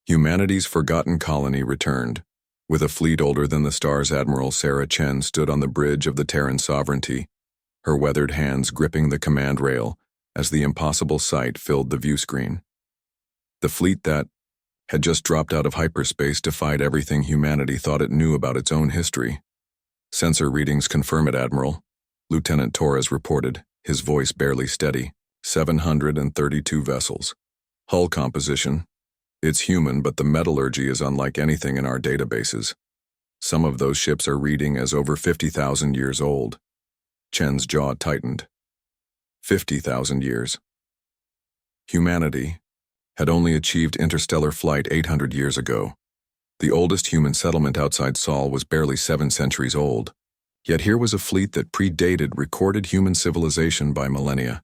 Humanity's forgotten colony returned. With a fleet older than the stars, Admiral Sarah Chen stood on the bridge of the Terran Sovereignty, her weathered hands gripping the command rail as the impossible sight filled the view screen. The fleet that had just dropped out of hyperspace defied everything humanity thought it knew about its own history. "Sensor readings confirm it, Admiral," Lieutenant Torres reported, his voice barely steady. 732 vessels. Hull composition. It's human, but the metallurgy is unlike anything in our databases. Some of those ships are reading as over 50,000 years old. Chen's jaw tightened. 50,000 years. Humanity had only achieved interstellar flight 800 years ago. The oldest human settlement outside Sol was barely 7 centuries old. Yet here was a fleet that predated recorded human civilization by millennia.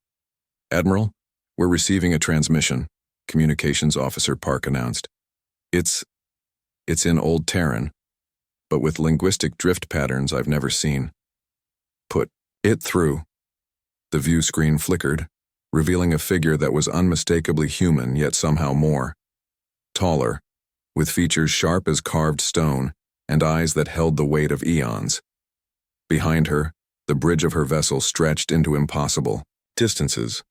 "Admiral, we're receiving a transmission," Communications Officer Park announced. It's in Old Terran, but with linguistic drift patterns I've never seen. "Put it through." The view screen flickered, revealing a figure that was unmistakably human, yet somehow more. Taller, with features sharp as carved stone and eyes that held the weight of eons. Behind her, the bridge of her vessel stretched into impossible distances,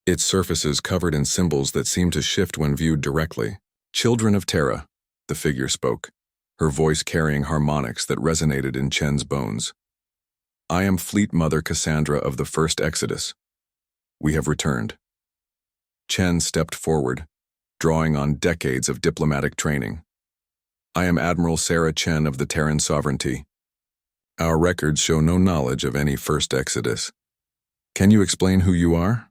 its surfaces covered in symbols that seemed to shift when viewed directly. "Children of Terra," the figure spoke, her voice carrying harmonics that resonated in Chen's bones. "I am Fleet Mother Cassandra of the First Exodus. We have returned." Chen stepped forward, drawing on decades of diplomatic training. "I am Admiral Sarah Chen of the Terran Sovereignty. Our records show no knowledge of any First Exodus. Can you explain who you are?"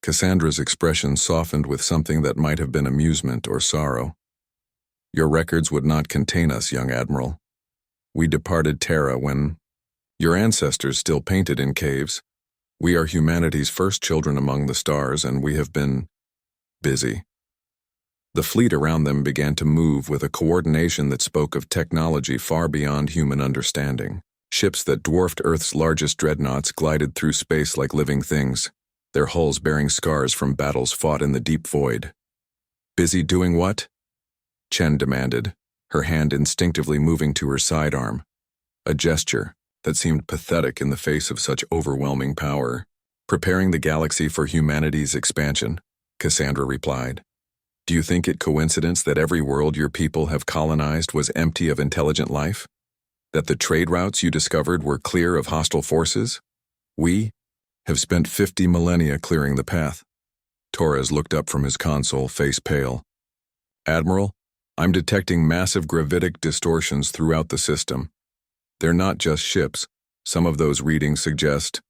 Cassandra's expression softened with something that might have been amusement or sorrow. "Your records would not contain us, young Admiral. We departed Terra when your ancestors still painted in caves. We are humanity's first children among the stars, and we have been busy." The fleet around them began to move with a coordination that spoke of technology far beyond human understanding. Ships that dwarfed Earth's largest dreadnoughts glided through space like living things, their hulls bearing scars from battles fought in the deep void. "Busy doing what?" Chen demanded, her hand instinctively moving to her sidearm, a gesture that seemed pathetic in the face of such overwhelming power. "Preparing the galaxy for humanity's expansion," Cassandra replied. "Do you think it coincidence that every world your people have colonized was empty of intelligent life? That the trade routes you discovered were clear of hostile forces? We have spent 50 millennia clearing the path." Torres looked up from his console, face pale. "Admiral, I'm detecting massive gravitic distortions throughout the system. They're not just ships. Some of those readings suggest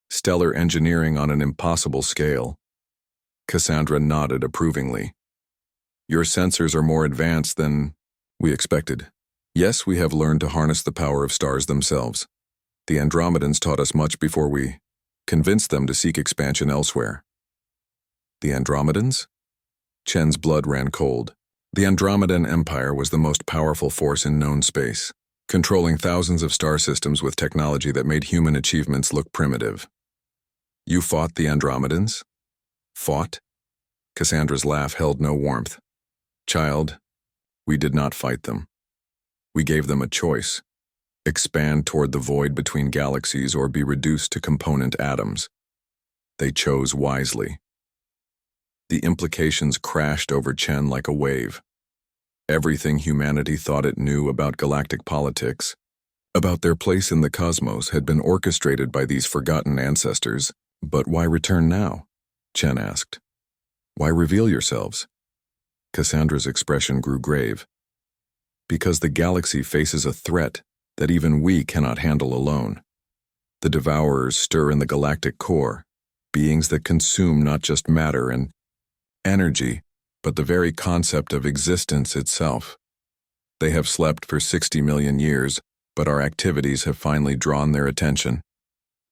stellar engineering on an impossible scale." Cassandra nodded approvingly. "Your sensors are more advanced than we expected. Yes, we have learned to harness the power of stars themselves. The Andromedans taught us much before we convinced them to seek expansion elsewhere." "The Andromedans?" Chen's blood ran cold. The Andromedan Empire was the most powerful force in known space, controlling thousands of star systems with technology that made human achievements look primitive. "You fought the Andromedans?" "Fought?" Cassandra's laugh held no warmth. "Child, we did not fight them. We gave them a choice: expand toward the void between galaxies or be reduced to component atoms. They chose wisely." The implications crashed over Chen like a wave. Everything humanity thought it knew about galactic politics, about their place in the cosmos, had been orchestrated by these forgotten ancestors. "But why return now?" Chen asked. "Why reveal yourselves?" Cassandra's expression grew grave. "Because the galaxy faces a threat that even we cannot handle alone. The Devourers stir in the galactic core, beings that consume not just matter and energy, but the very concept of existence itself. They have slept for 60 million years, but our activities have finally drawn their attention."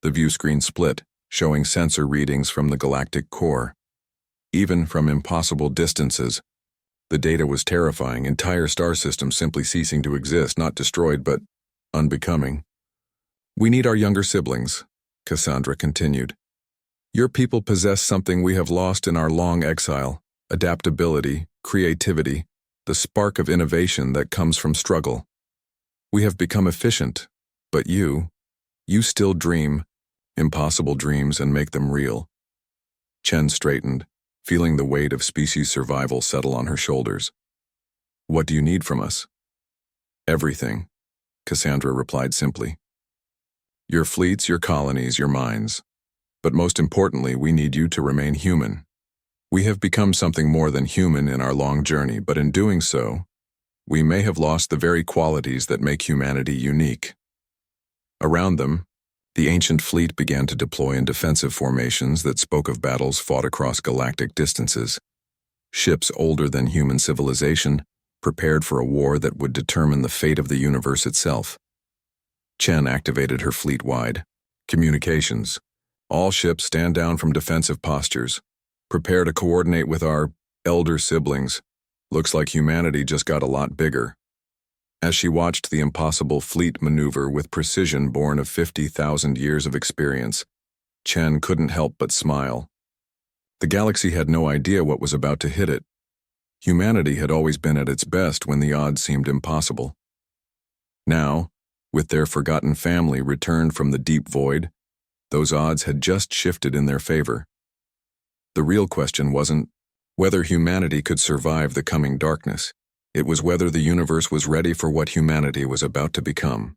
The view screen split, showing sensor readings from the galactic core. Even from impossible distances, the data was terrifying, entire star systems simply ceasing to exist, not destroyed, but unbecoming. "We need our younger siblings," Cassandra continued. "Your people possess something we have lost in our long exile: adaptability, creativity, the spark of innovation that comes from struggle. We have become efficient, but you still dream impossible dreams and make them real. Chen straightened, feeling the weight of species survival settle on her shoulders. What do you need from us? Everything, Cassandra replied simply. Your fleets, your colonies, your mines. But most importantly, we need you to remain human. We have become something more than human in our long journey, but in doing so, we may have lost the very qualities that make humanity unique. Around them, the ancient fleet began to deploy in defensive formations that spoke of battles fought across galactic distances. Ships older than human civilization, prepared for a war that would determine the fate of the universe itself. Chen activated her fleet-wide communications. All ships stand down from defensive postures. Prepare to coordinate with our elder siblings. Looks like humanity just got a lot bigger. As she watched the impossible fleet maneuver with precision born of 50,000 years of experience, Chen couldn't help but smile. The galaxy had no idea what was about to hit it. Humanity had always been at its best when the odds seemed impossible. Now, with their forgotten family returned from the deep void, those odds had just shifted in their favor. The real question wasn't whether humanity could survive the coming darkness. It was whether the universe was ready for what humanity was about to become.